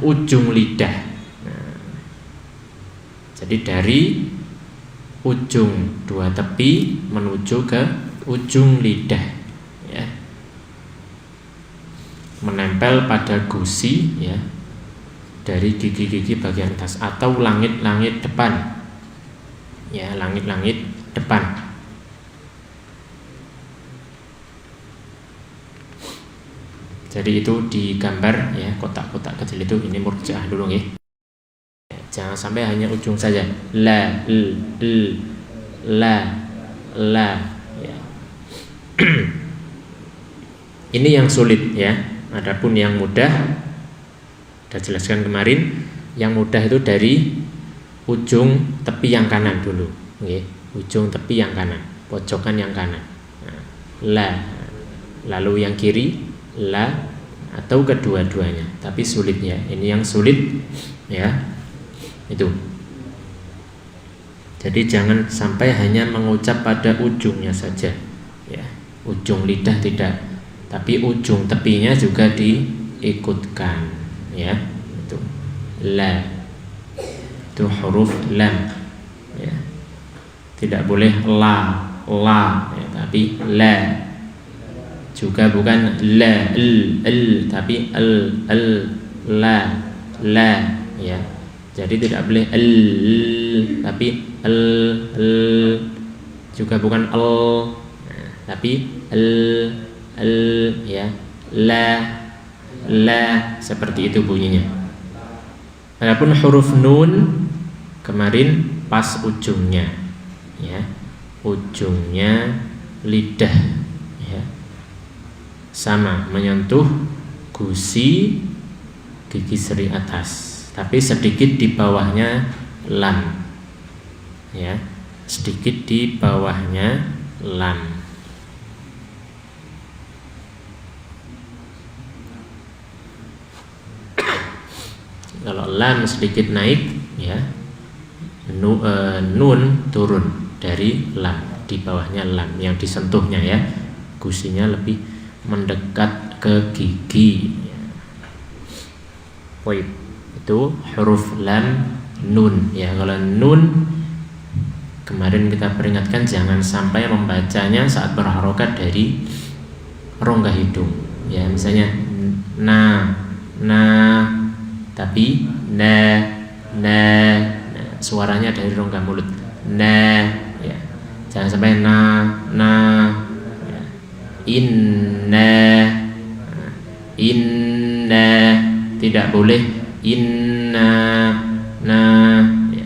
ujung lidah. Nah, jadi dari ujung dua tepi menuju ke ujung lidah, ya, menempel pada gusi, ya, dari gigi-gigi bagian atas atau langit-langit depan, ya, langit-langit depan. Jadi itu digambar, ya, kotak-kotak kecil itu. Ini murjaah dulu, ya. Jangan sampai hanya ujung saja. La, la, la, ya. Ini yang sulit, ya. Adapun yang mudah, sudah jelaskan kemarin. Yang mudah itu dari ujung tepi yang kanan dulu, ya. Ujung tepi yang kanan, pojokan yang kanan. Nah, la, lalu yang kiri la, atau kedua-duanya. Tapi sulitnya, ini yang sulit, ya, itu. Jadi jangan sampai hanya mengucap pada ujungnya saja, ya, ujung lidah tidak, tapi ujung tepinya juga diikutkan, ya, itu la, itu huruf lam, ya, tidak boleh la, ya, tapi la. Juga bukan la, tapi la, ya. Jadi tidak boleh tapi juga bukan tapi ya, la, seperti itu bunyinya. Adapun huruf nun kemarin pas ujungnya, ya, ujungnya lidah, ya, sama menyentuh gusi gigi seri atas, tapi sedikit di bawahnya lam, ya, sedikit di bawahnya lam. Kalau lam sedikit naik, ya, nun turun dari lam, di bawahnya lam yang disentuhnya, ya, gusinya lebih mendekat ke gigi. Baik, itu huruf lam nun, ya. Kalau nun kemarin kita peringatkan jangan sampai membacanya saat berharokat dari rongga hidung, ya, misalnya na, tapi na, suaranya dari rongga mulut, na, ya, jangan sampai na, ya. Inna, tidak boleh inna, ya,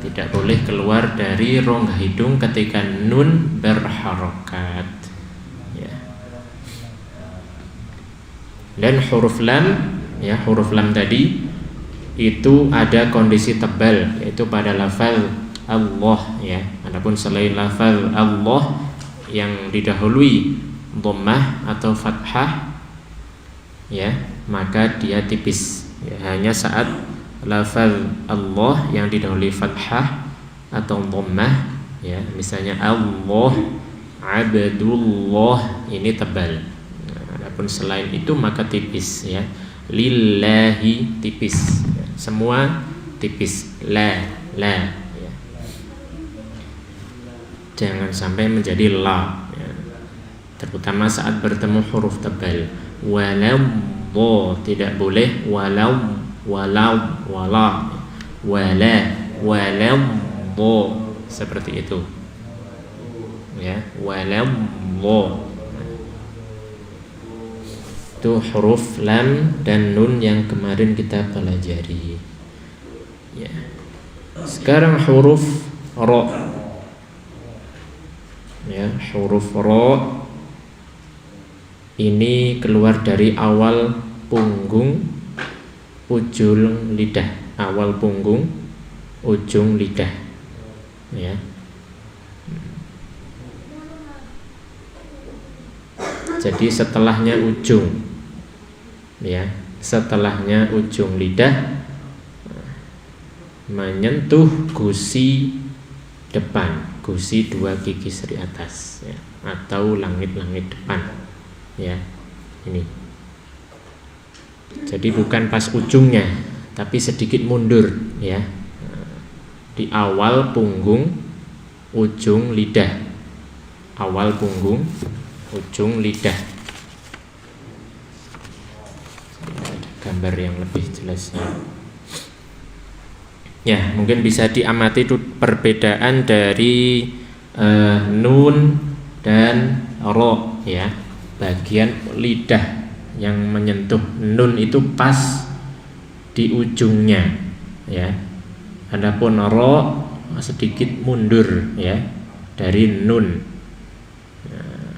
tidak boleh keluar dari rongga hidung ketika nun berharokat, ya. Dan huruf lam, ya, huruf lam tadi itu ada kondisi tebal, yaitu pada lafal Allah, ya. Adapun selain lafal Allah yang didahului dhammah atau fathah, ya, maka dia tipis, ya. Hanya saat lafal Allah yang didahului fathah atau dhammah, ya, misalnya Allah, Abdullah, ini tebal. Nah, adapun selain itu maka tipis, ya. Lillahi tipis, ya. Semua tipis. La, ya. Jangan sampai menjadi la, ya. Terutama saat bertemu huruf tebal. Walau, tidak boleh walau, wala, seperti itu, ya, walau. Itu huruf lam dan nun yang kemarin kita pelajari, ya. Sekarang huruf ra, ya, huruf ra ini keluar dari awal punggung ujung lidah, awal punggung ujung lidah, ya. Jadi setelahnya ujung, ya, setelahnya ujung lidah menyentuh gusi depan, gusi dua gigi seri atas, ya, atau langit-langit depan, ya, ini. Jadi bukan pas ujungnya, tapi sedikit mundur ya, di awal punggung ujung lidah, awal punggung ujung lidah. Ada gambar yang lebih jelasnya. Ya, mungkin bisa diamati itu perbedaan dari nun dan ro ya. Bagian lidah yang menyentuh nun itu pas di ujungnya ya. Adapun ro sedikit mundur ya dari nun. Nah,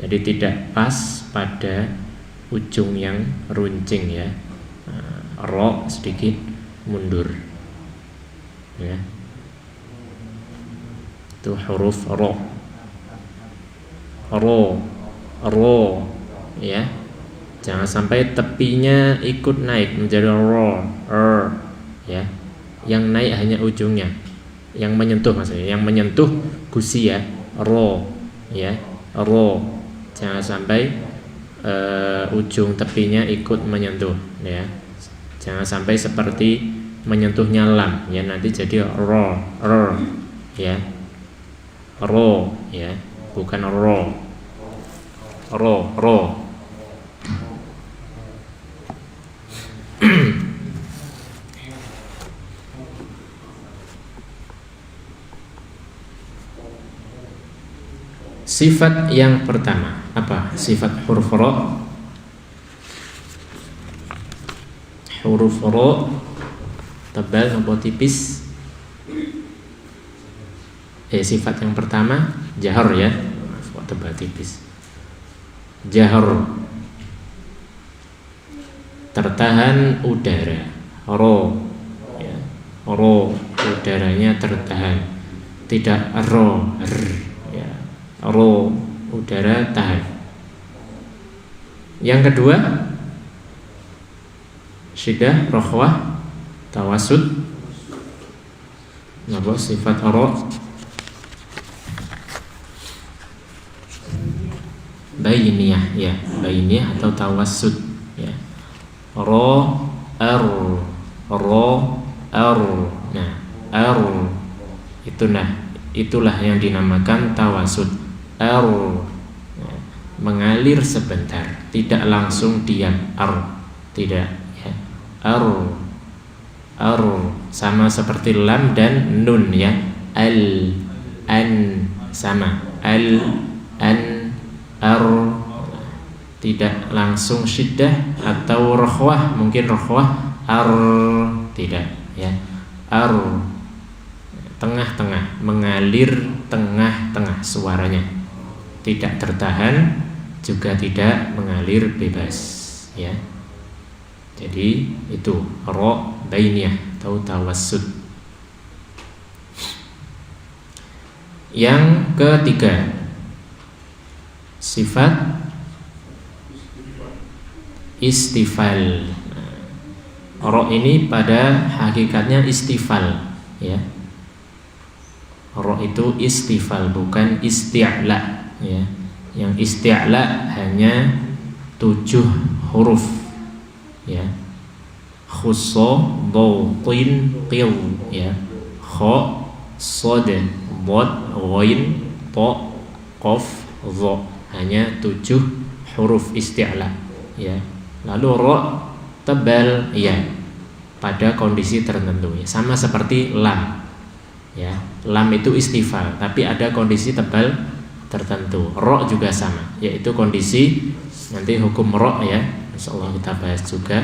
jadi tidak pas pada ujung yang runcing ya. Ro sedikit mundur ya. Itu huruf ro. Ro ya. Jangan sampai tepinya ikut naik menjadi ro, ya. Yang naik hanya ujungnya. Yang menyentuh maksudnya, yang menyentuh gusi ya, ro ya, ro. Jangan sampai ujung tepinya ikut menyentuh ya. Jangan sampai seperti menyentuhnya lam ya, nanti jadi ro ya. Ro ya, bukan ro. Sifat yang pertama apa? Sifat huruf ro. Huruf ro tebal atau tipis? Sifat yang pertama jahar ya, tebal tipis. Jahar, tertahan udara, ro ya. Ro udaranya tertahan, tidak ro ya. Ro udara tahan. Yang kedua syiddah, rokhwah, tawasud. Apa sifat ro? Bainiyah ya, bainiyah atau tawassud ya. Ro ar. Nah, ar itulah yang dinamakan tawassud. Ar ya, mengalir sebentar, tidak langsung diam. Ar tidak ya. Ar sama seperti lam dan nun ya. Al, an sama. Al, an, ar, tidak langsung syiddah atau rokhwah, mungkin rokhwah ar, tidak ya. Ar tengah-tengah, mengalir tengah-tengah suaranya, tidak tertahan juga tidak mengalir bebas ya. Jadi itu ro bainiyah atau tawassud. Yang ketiga sifat istifal. Ro ini pada hakikatnya istifal ya. Ro itu istifal bukan isti'la ya. Yang isti'la hanya 7 huruf ya. Khusso, dhautin, qil ya. Kha, sad, dhad, ghain, ta, qaf, dha. Hanya 7 huruf isti'la ya. Lalu ro tebal ya pada kondisi tertentu ya. Sama seperti lam ya. Lam itu istifal tapi ada kondisi tebal tertentu. Ro juga sama, yaitu kondisi nanti hukum ro ya. Insyaallah kita bahas juga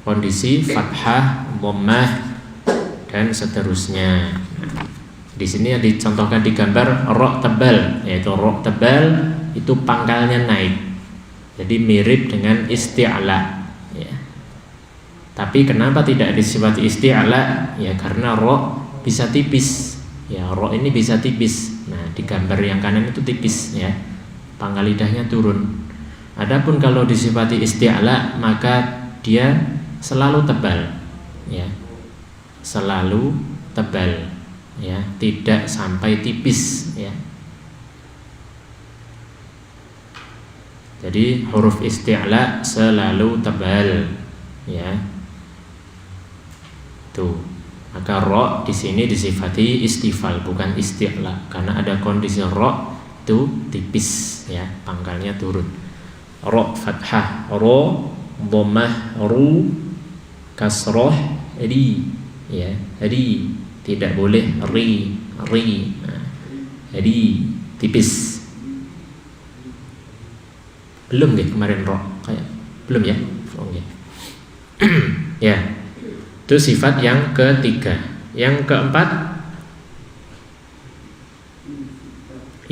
kondisi fathah, dhammah dan seterusnya. Di sini yang dicontohkan di gambar ro tebal, yaitu ro tebal itu pangkalnya naik. Jadi mirip dengan isti'la ya. Tapi kenapa tidak disifati isti'la? Ya karena ro bisa tipis. Ya ro ini bisa tipis. Nah, di gambar yang kanan itu tipis ya. Pangkal lidahnya turun. Adapun kalau disifati isti'la maka dia selalu tebal ya. Selalu tebal ya, tidak sampai tipis ya. Jadi huruf isti'la selalu tebal ya. Tuh. Maka ro di sini disifati istifal bukan isti'la karena ada kondisi ro itu tipis ya, pangkalnya turun. Ro fathah, ro dhammah, ru kasroh, ri ya, ri tidak boleh ri. Nah, ri tipis. Belum deh kemarin ro kayak belum ya? Oh, ya. Ya. Itu sifat yang ketiga. Yang keempat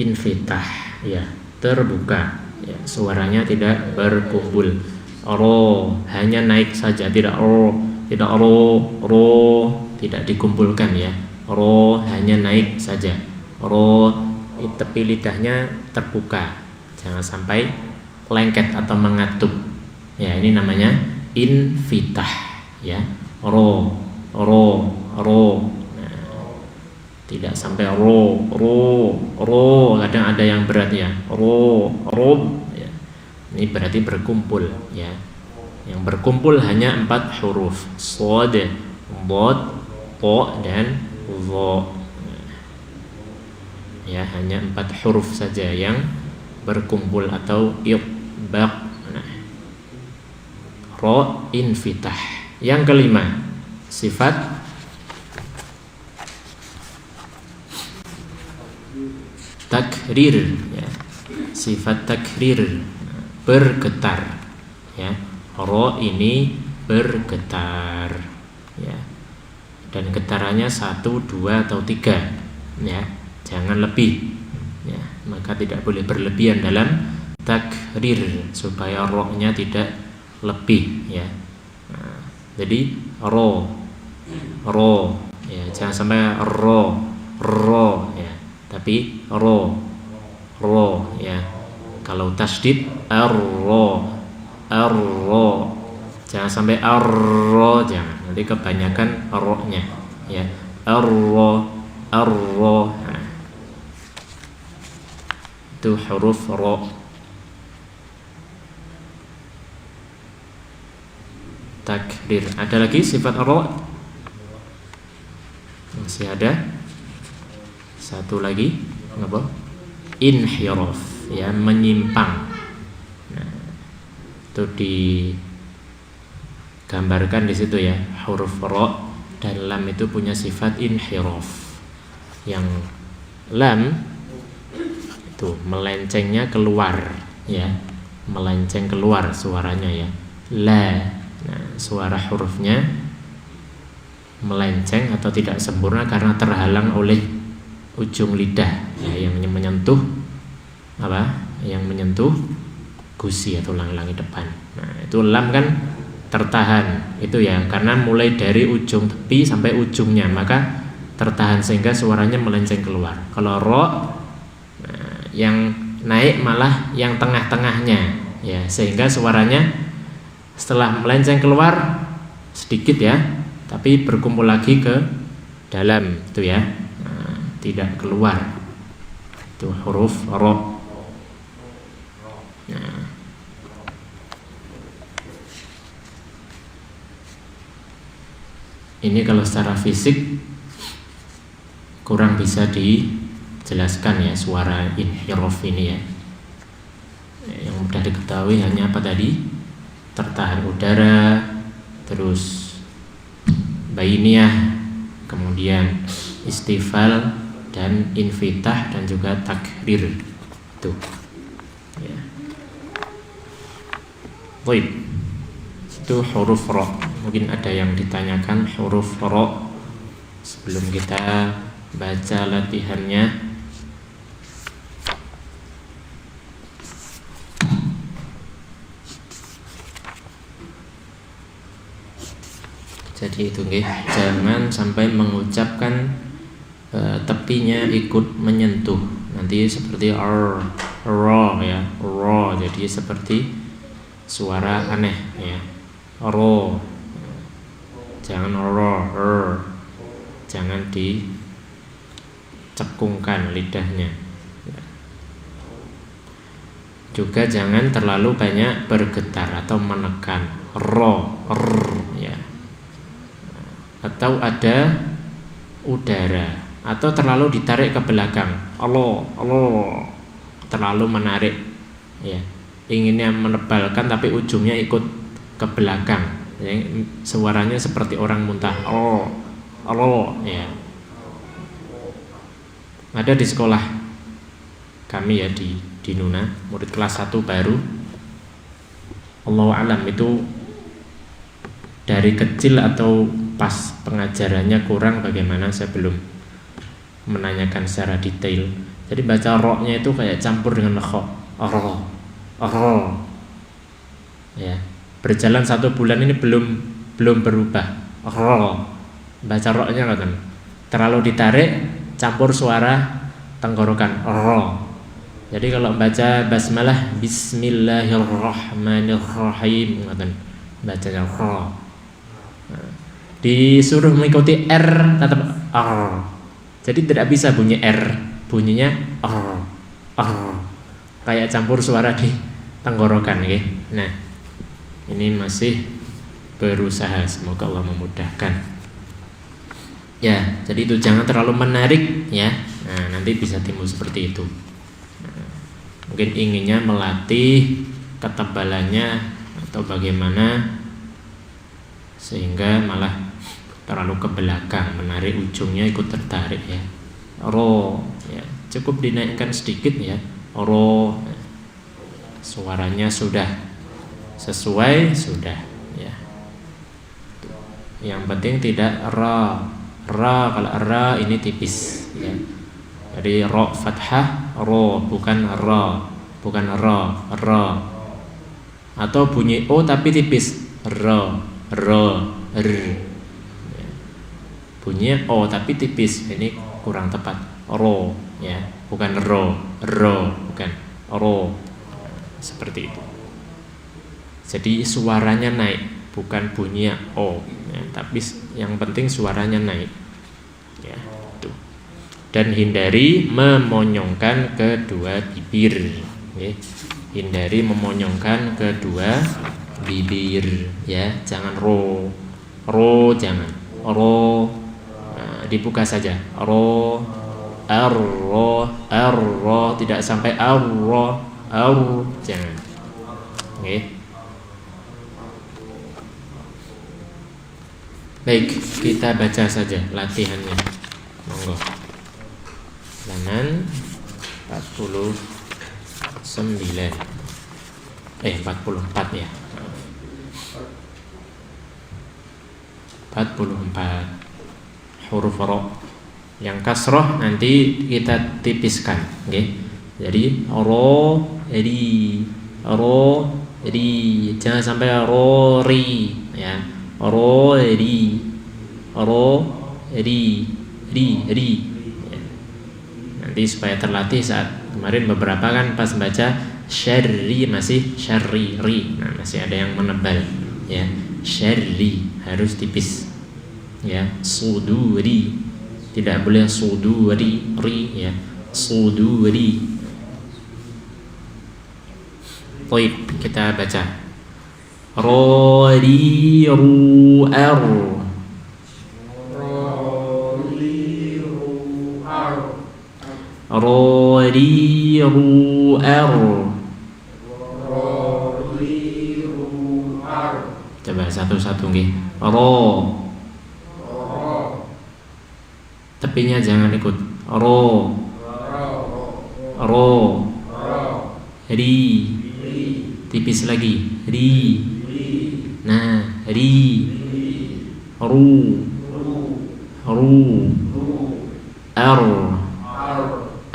infitah ya, terbuka ya, suaranya tidak berkumpul. Ro hanya naik saja, tidak ro, tidak dikumpulkan ya. Ro hanya naik saja. Ro tepi lidahnya terbuka, jangan sampai lengket atau mengatup. Ya, ini namanya infitah ya. Ro. Nah, tidak sampai ro. Kadang ada yang berat ya. Ro. Ya. Ini berarti berkumpul ya. Yang berkumpul hanya 4 huruf. Shad, dhad, ta dan dha. Ya, hanya 4 huruf saja yang berkumpul atau iqbaq. Nah, ro infitah. Yang kelima, sifat takrir ya. Sifat takrir, bergetar ya. Ro ini bergetar ya. Dan getarannya 1, 2 atau 3 ya. Jangan lebih ya. Maka tidak boleh berlebihan dalam takrir supaya ro-nya tidak lebih ya. Nah, jadi ro ya, jangan sampai ro ya, tapi ro ya. Kalau tasdid arro, jangan sampai arro, jangan, nanti kebanyakan ro-nya ya. Arro. Nah, itu huruf ro. Takdir. Ada lagi sifat ro? Masih ada satu lagi, apa? Inhiraf ya, menyimpang. Nah, itu digambarkan di situ ya. Huruf ro dan lam itu punya sifat inhiraf. Yang lam itu melencengnya keluar ya, melenceng keluar suaranya ya. La. Nah, suara hurufnya melenceng atau tidak sempurna karena terhalang oleh ujung lidah ya, yang menyentuh apa? Yang menyentuh gusi atau langi depan. Nah, itu lam kan tertahan itu ya, karena mulai dari ujung tepi sampai ujungnya maka tertahan sehingga suaranya melenceng keluar. Kalau ro, nah, yang naik malah yang tengah-tengahnya ya, sehingga suaranya setelah melenceng keluar sedikit ya, tapi berkumpul lagi ke dalam itu ya. Nah, tidak keluar. Itu huruf ro. Nah, ini kalau secara fisik kurang bisa dijelaskan ya, suara inhiraf ini ya. Yang mudah diketahui hanya apa tadi? Tertahan udara, terus bainiyah, kemudian istifal dan infitah dan juga takrir. Itu ya. Baik. Itu huruf ro. Mungkin ada yang ditanyakan huruf ro sebelum kita baca latihannya. Jadi itu nggih, jangan sampai mengucapkan tepinya ikut menyentuh. Nanti seperti ro ya, ro. Jadi seperti suara aneh ya. Ro. Jangan ro, jangan dicekungkan lidahnya. Juga jangan terlalu banyak bergetar atau menekan ro, ya. atau ada udara, atau terlalu ditarik ke belakang. Allah terlalu menarik, ya, inginnya menebalkan tapi ujungnya ikut ke belakang, ya, suaranya seperti orang muntah. Allah, ya. Ada di sekolah kami ya di Nuna, murid kelas 1 baru, Allahu alam itu dari kecil atau pas pengajarannya kurang bagaimana, saya belum menanyakan secara detail. Jadi baca ro-nya itu kayak campur dengan kho. Ya, berjalan 1 bulan ini belum berubah. Baca ro-nya kan terlalu ditarik, campur suara tenggorokan. Jadi kalau baca basmalah bismillahirrahmanirrahim kan bacanya ro. Disuruh mengikuti R tetap R. Jadi tidak bisa bunyi R, bunyinya R. Kayak campur suara di tenggorokan, ya. Nah, ini masih berusaha, semoga Allah memudahkan. Ya, jadi itu jangan terlalu menarik, ya. Nah, nanti bisa timbul seperti itu. Mungkin inginnya melatih ketebalannya atau bagaimana sehingga malah terlalu ke belakang, menarik ujungnya ikut tertarik, ya. Ya, cukup dinaikkan sedikit, ya. Suaranya sudah sesuai, sudah, ya. Yang penting tidak ra. Kalau ra ini tipis, ya. Jadi ro fathah, bukan ra, atau bunyi o tapi tipis, r. Bunyinya o tapi tipis, ini kurang tepat, ya, bukan bukan seperti itu. Jadi suaranya naik, bukan bunyinya o, ya, tapi yang penting suaranya naik, ya. Dan hindari memonyongkan kedua bibir, ya. Hindari memonyongkan kedua bibir, ya. Jangan ro jangan nah, dibuka saja tidak sampai jangan, oke. Baik, kita baca saja latihannya, monggo. Halaman 44 ya. 44 huruf ro yang kasroh nanti kita tipiskan, okay? Jadi jangan sampai ri, ya. Ri. Nanti supaya terlatih saat kemarin beberapa kan pas baca syarri masih syarri ri, nah masih ada yang menebal, ya. Syarri harus tipis, ya. Suduri tidak boleh suduri ri, ya. Suduri. Baik, kita baca ri ru ar coba satu-satu nggih. Tepinya jangan ikut. Ri tipis lagi. Ri. Nah, ri. Ru. Ar.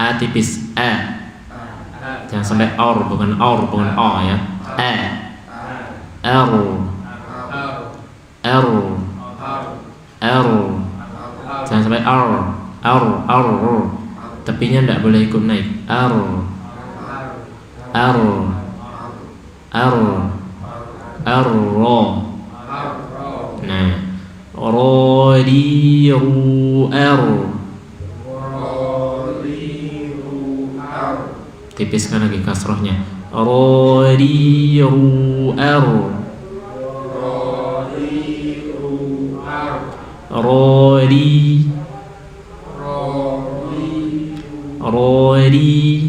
A tipis. Jangan sampai bukan o, ya. Jangan sampai tepinya tidak boleh ikut naik. Nah, tipiskan lagi kasrohnya. Rori. Rori.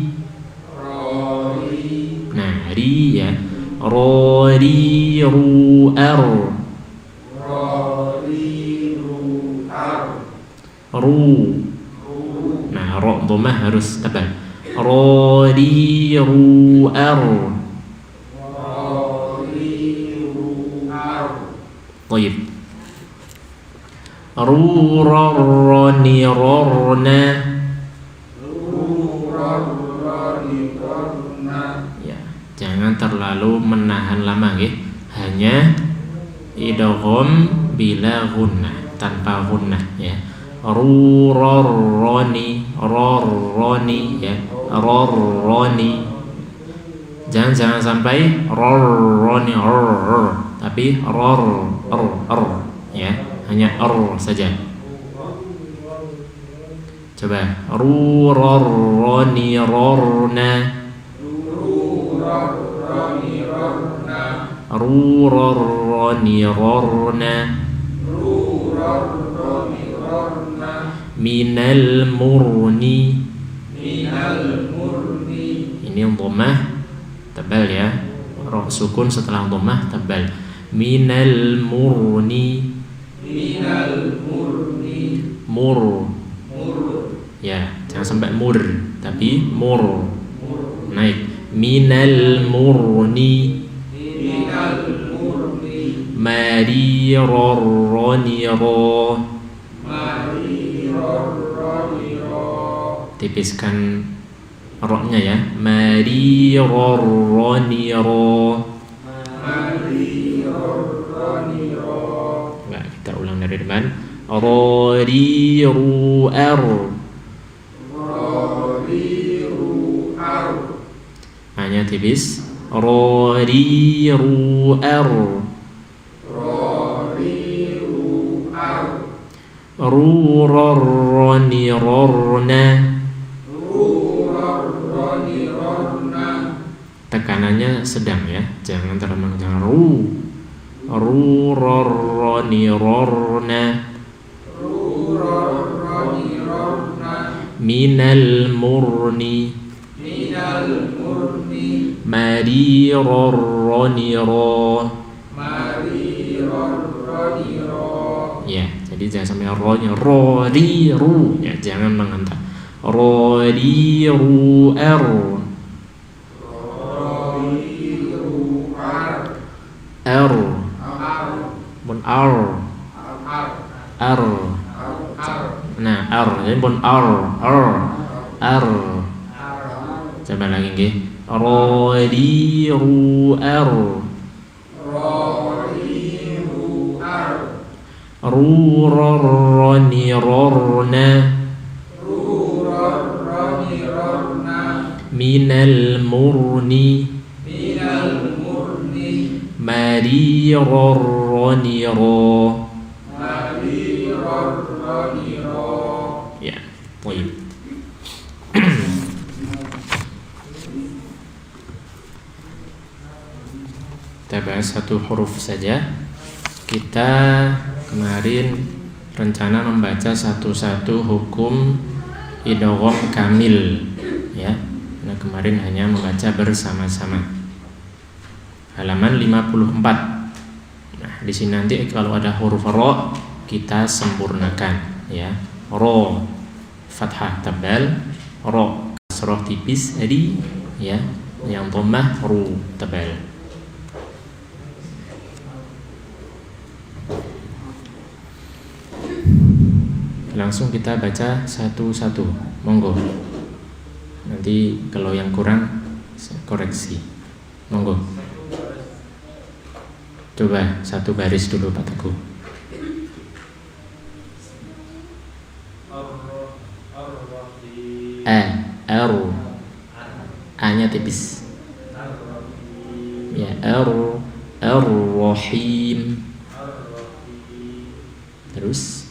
Nah, ri ya. Rori ru'ar. Ru. Nah, ro dhammah harus tebal. Rori ru'ar. Baik. Rurarrani rarna. Ya, jangan terlalu menahan lama ya. Hanya idgham bila gunnah, tanpa gunnah ya. Rurarrani rarrani ya. Rarrani. Jangan sampai rarrani tapi ya, hanya saja. Coba rurarrani rarna. Rurarrani rarna. Minal murni. Ini dhammah tebal ya. Ra sukun setelah dhammah tebal. Minal murni. Mur. Ya, jangan sampai mur, tapi mur. Naik. Minal murni. Marirarrani ra. Tipiskan roknya ya. Marirarrani ra. Nah, kita ulang dari depan. Rariru'ar. Hanya tipis. Rariru'ar. Rurarrani rarna. Tekanannya sedang ya, jangan terlalu kencang. Rurarrani rarna. Minal murni. Marirarrani ra. Ya, jadi jangan sampai ro-nya roriru ya, jangan mengantar. Roriru'ar. R. Bun R. R. Nah, R jadi bun R. R. Coba lagi nggih. Roriru'ar. Rurarrani rarna. Minal murni. Marirarrani ra. Ya, baik. Kita bahas satu huruf saja. Kita kemarin rencana membaca satu-satu hukum idgham kamil ya. Nah, kemarin hanya membaca bersama-sama. Halaman 54. Nah, di sini nanti kalau ada huruf ra kita sempurnakan ya. Ra fathah tebal, ra kasrah tipis tadi ya. Yang dhammah ru tebal. Langsung kita baca satu-satu, monggo. Nanti kalau yang kurang koreksi, monggo. Coba satu baris dulu Pak Teguh. R. A-nya tipis. Ya, Ar-Rahim. Terus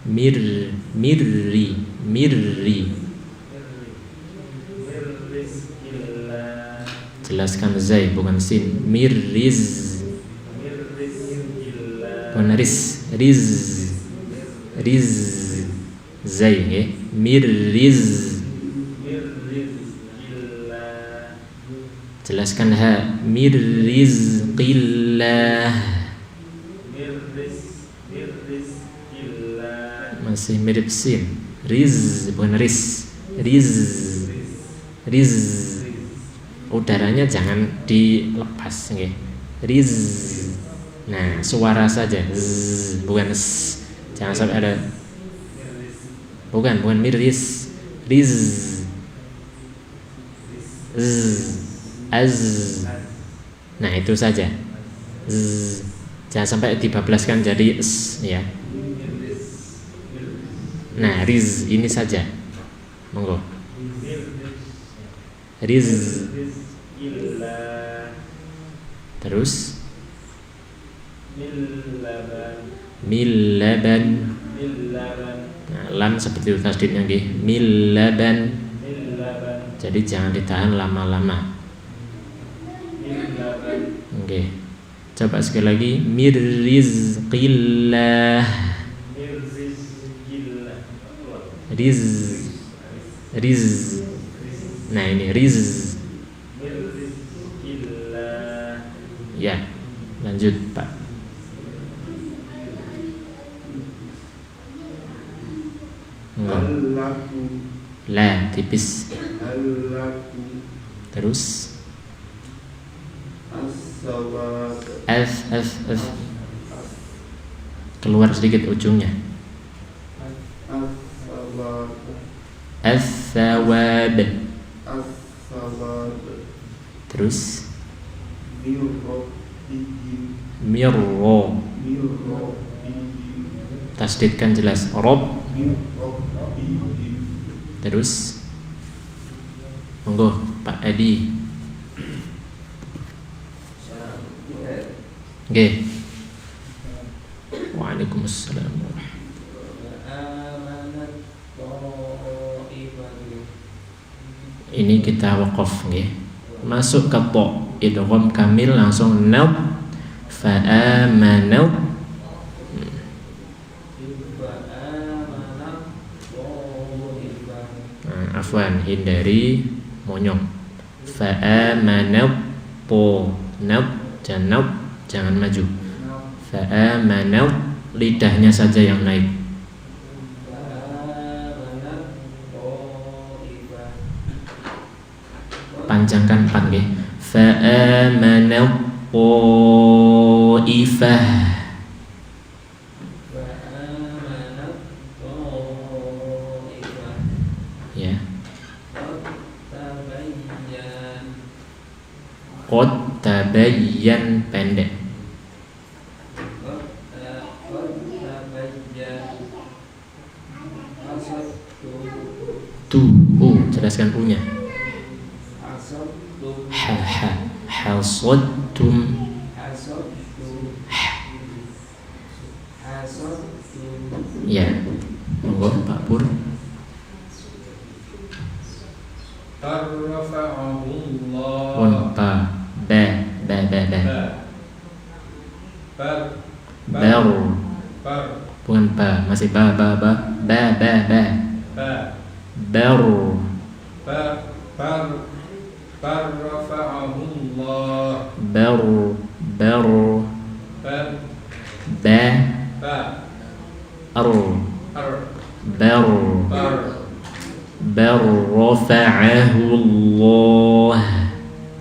Mirri. Jelaskan zai bukan sin. Mirriz. bukan riz zai nggih mirriz jelaskan ha mirrizqillah masih mirip sin riz bukan riz udaranya jangan dilepas nggih riz nah suara saja bukan s jangan sampai ada bukan mirris riz az nah itu saja jangan sampai dibablaskan jadi s ya nah riz ini saja monggo riz terus mil laban nah, lam seperti itu tasdidnya nggih mil laban jadi jangan ditahan lama-lama nggih coba sekali lagi mirrizqillah riz nah ini riz ya lanjut Pak la tipis terus f keluar sedikit ujungnya as-sawab terus mirro tasdidkan jelas rob terus monggo Pak Edi nggih waalaikumsalam ini kita waqaf nggih masuk ke to idgham kamil langsung naut fa amanau afwan hindari monyong fa amanau po naut jangan maju fa amanau lidahnya saja yang naik panjangkan 4 nggih fa amanau qaifah ya qad tabayyan pendek tu jelaskan punya hasadtum ya monggo Pak Pur ba bukan ba masih ba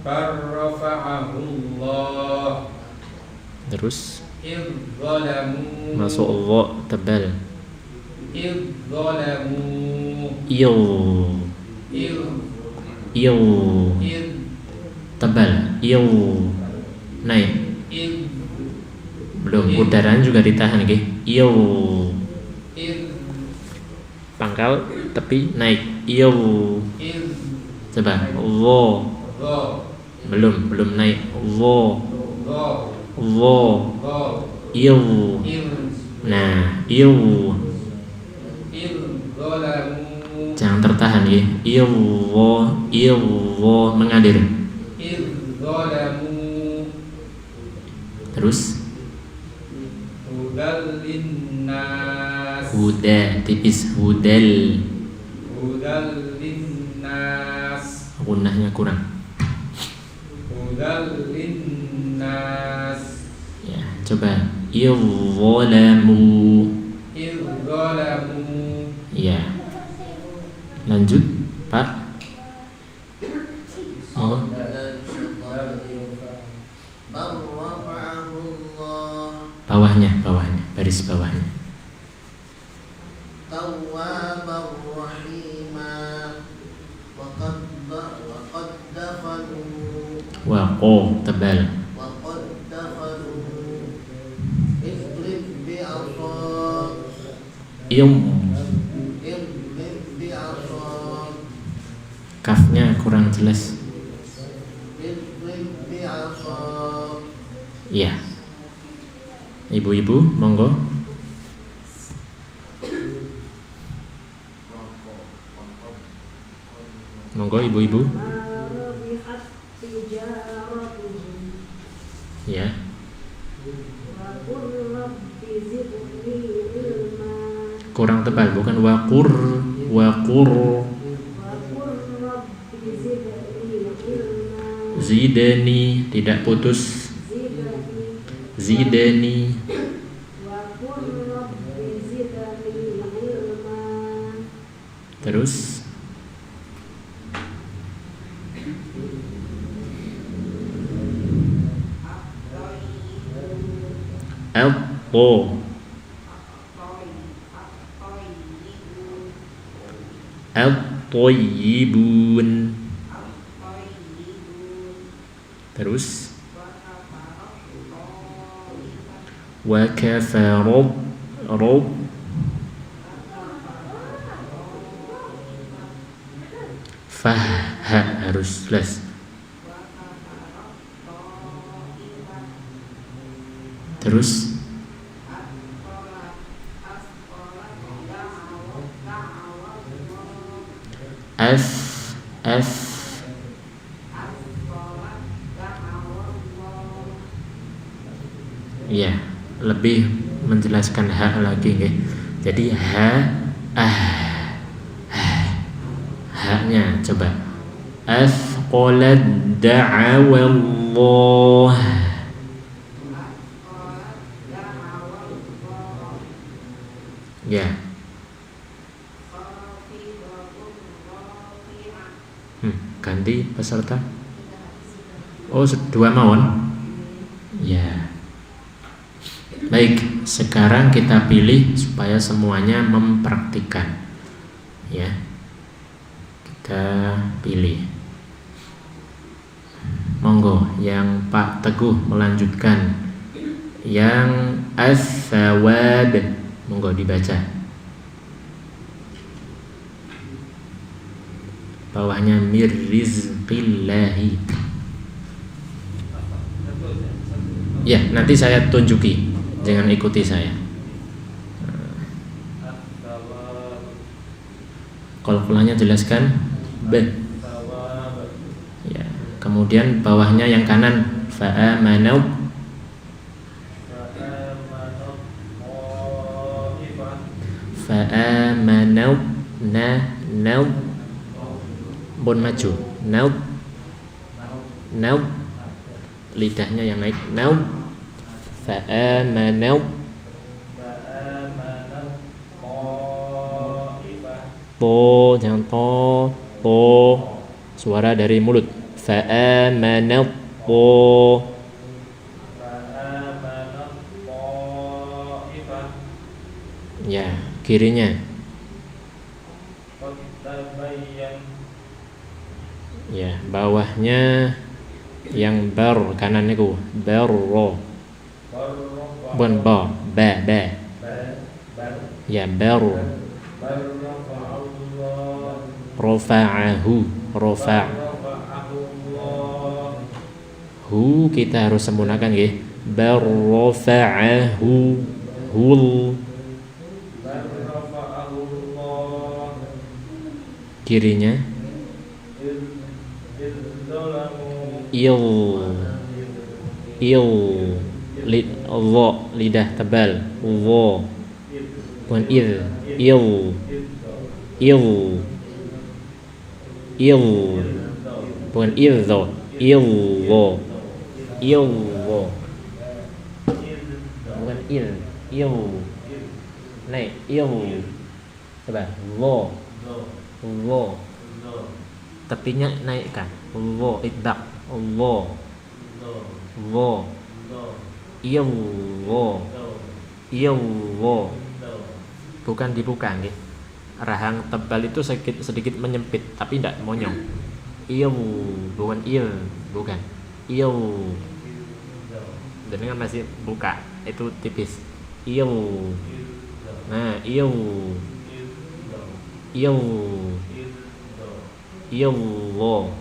baru rafa'ahu Allah terus masuk Allah tebal il tebal naik belum udaranya juga ditahan nggih pangkal tepi naik coba belum naik nah jangan tertahan ya mengalir terus hudal linnas. Huda tipis, hudal. Hudal linnas. Gunnahnya kurang. Hudal linnas. Ya, coba. Izzalamu. Izzalamu. Ya. Lanjut, Pak. Oh. Bawahnya, baris bawahnya. Tawwabar rahima wa qad dafanu Tebal. wa qad dafanu idrib bi asad idrib bi asad Kafnya kurang jelas. idrib bi asad. Iya. Ibu-ibu, monggo. Monggo ibu-ibu. Ya. Kurang tebal, bukan waqur. Zidani, tidak putus. Zidani. Terus Al-Tayyibun. Terus wa kafarab harus jelas. Terus F ya, lebih menjelaskan hak lagi nggih. Jadi haknya coba asqalad da'awallah. Ya. Ganti peserta. Oh, dua mawon. Ya. Baik, sekarang kita pilih supaya semuanya mempraktikkan. Ya. Kita pilih. Monggo yang Pak Teguh melanjutkan. Yang as-sawab, monggo dibaca. Bawahnya mir rizqillahi. Ya, nanti saya tunjuki, jangan ikuti saya. Kalau kulanya jelaskan B. Ya, kemudian bawahnya yang kanan fa'amanau. Fa'amanau nau bon maju nau lidahnya yang naik nau fa'amanau to jangan to suara dari mulut fa'amanau to ya kirinya ya bawahnya yang bar kanan itu barro bon ba ya bar rafa'ahu hu kita harus sempurnakan nggih bar rafa'ahu hul kirinya il lidah tebal. Wo. Bukan il. Il. Il. Il. Bukan ilzo. Ilwo. Ilwo. Bukan il. Il. Naik. Il. Coba. Wo. Wo. Tepinya naikkan. Wo. Itbaq. Wo. Wo. Ilwo. Ilwo. Bukan dibuka nggih. Rahang tebal itu sedikit menyempit tapi tidak monyong. Il, bukan il, bukan. Il. Dan kan masih buka, itu tipis. Il. Nah, il. Il. Ilwo.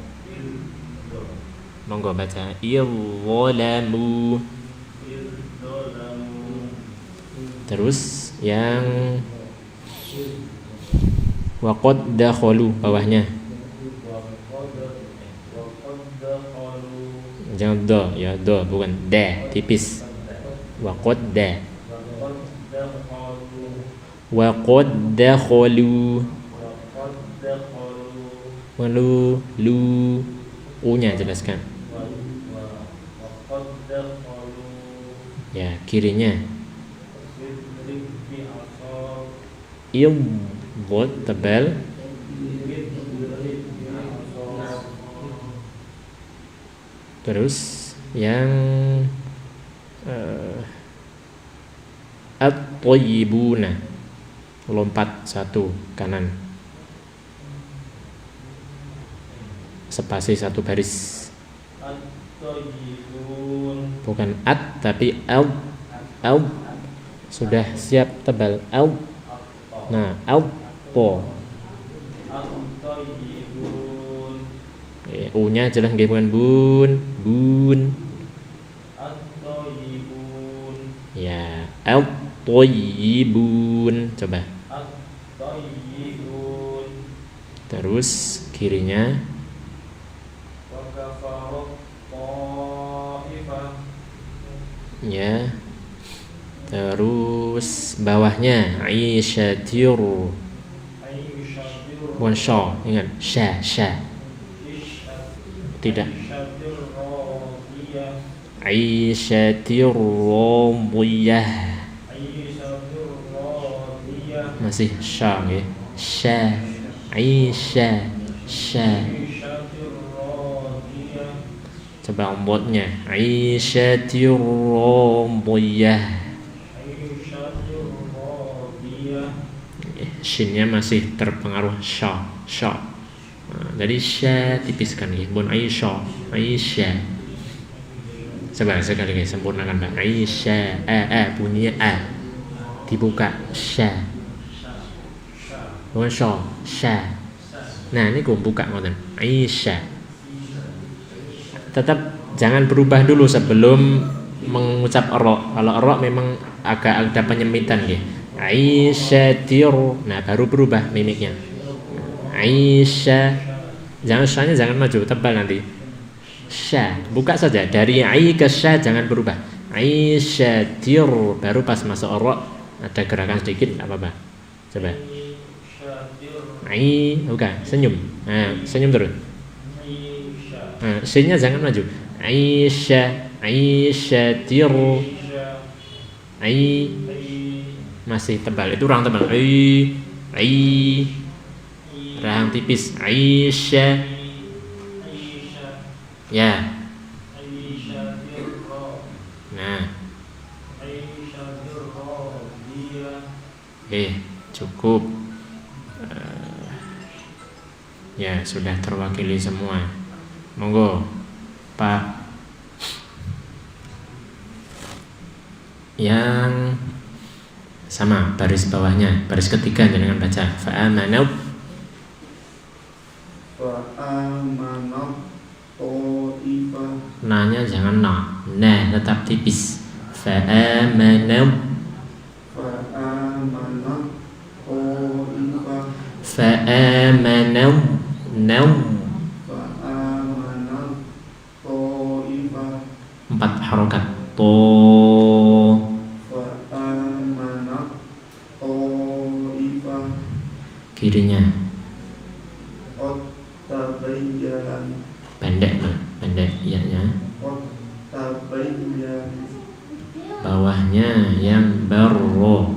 Monggo baca. Ilwolamu. Terus yang waqad dakhalu bawahnya. Jangan do, ya do bukan da, tipis. Waqad da. Waqad dakhalu. Walu lu u-nya jelaskan. Ya, kirinya. Buat tebal. Terus yang at-thayyibuna, lompat satu kanan, spasi satu baris. Bukan at tapi al. Al sudah siap tebal. Al. Nah, alpo. U-nya jelas nggih bukan bun. Bun. Ya, al-thayyibun. Coba. Terus kirinya. Ya. Terus bawahnya Aisyatir. Bukan sya, ingat sya. Tidak. Aisyatir radiyah. Masih sya ya. Sya. Aisya. Sya. Coba ombotnya. Aisyatir radiyah. Shinnya masih terpengaruh sya. Nah, jadi sya tipiskan ya. Bun Aisyah. Aisyah. Coba sekali lagi sempurnakan Pak. Aisyah. Bunyinya a. Dibuka sya. Bukan sya. Nah, ini gue buka ngoten. Aisyah. Tetap jangan berubah dulu sebelum mengucap ra. Kalau ra memang agak ada penyempitan ya. Aisyatir. Nah, baru berubah mimiknya. Aisyah. Jangan jangan maju, tebal nanti. Sya, buka saja dari ai ke sya, jangan berubah. Aisyatir, baru pas masuk ra ada gerakan sedikit, enggak apa-apa. Coba. Ai, buka, senyum. Nah, senyum terus. Nah, sin-nya jangan maju. Aisyah, Aisyatir. Ai masih tebal, itu rahang tebal. Ai rahang tipis. Aisyah. Ya. Nah. Cukup. Ya, sudah terwakili semua. Monggo, Pak. Yang sama baris bawahnya, baris ketiga dengan baca fa'amanu. Ta'ifah. Nanya jangan na, tetap tipis. Fa'amanu. Fa'amanu. Ta'ifah. 4 harokat. To kirinya. Qad tabayyan. Pendek iya-nya. Qad tabayyan. Bawahnya yang barro.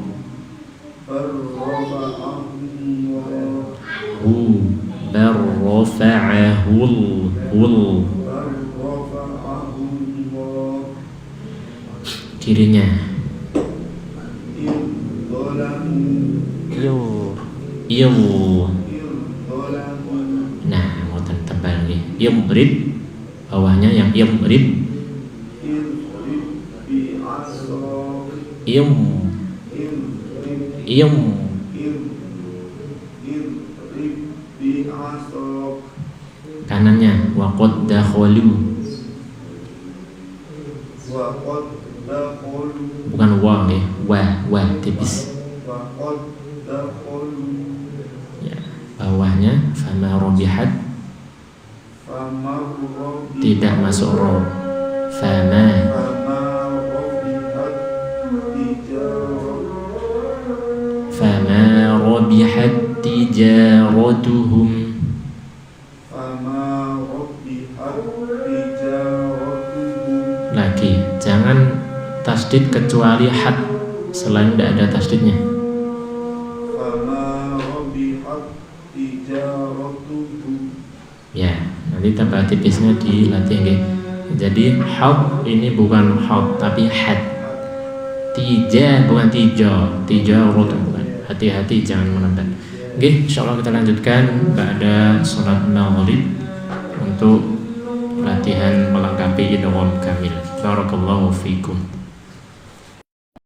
Barrafa'ahul kirinya. Il. Nah, ngoten tebal nggih. Imrid bawahnya yang imrid. Kanannya waqad dakhalu. Bukan wa nggih, wa tipis. Ya, bawahnya fama rabihat tidak masuk ro. Fama rabihat tijaratuhum. Lagi jangan tasdid kecuali had, selain tidak ada tasdidnya. Ya, nanti tambah tipisnya dilatih nggih. Jadi had ini bukan had tapi had. Tija bukan tijaratu bukan. Hati-hati jangan menentang. Oke, insyaallah kita lanjutkan pada sholat maghrib untuk latihan melengkapi idgham kamil. Barakallahu fikum.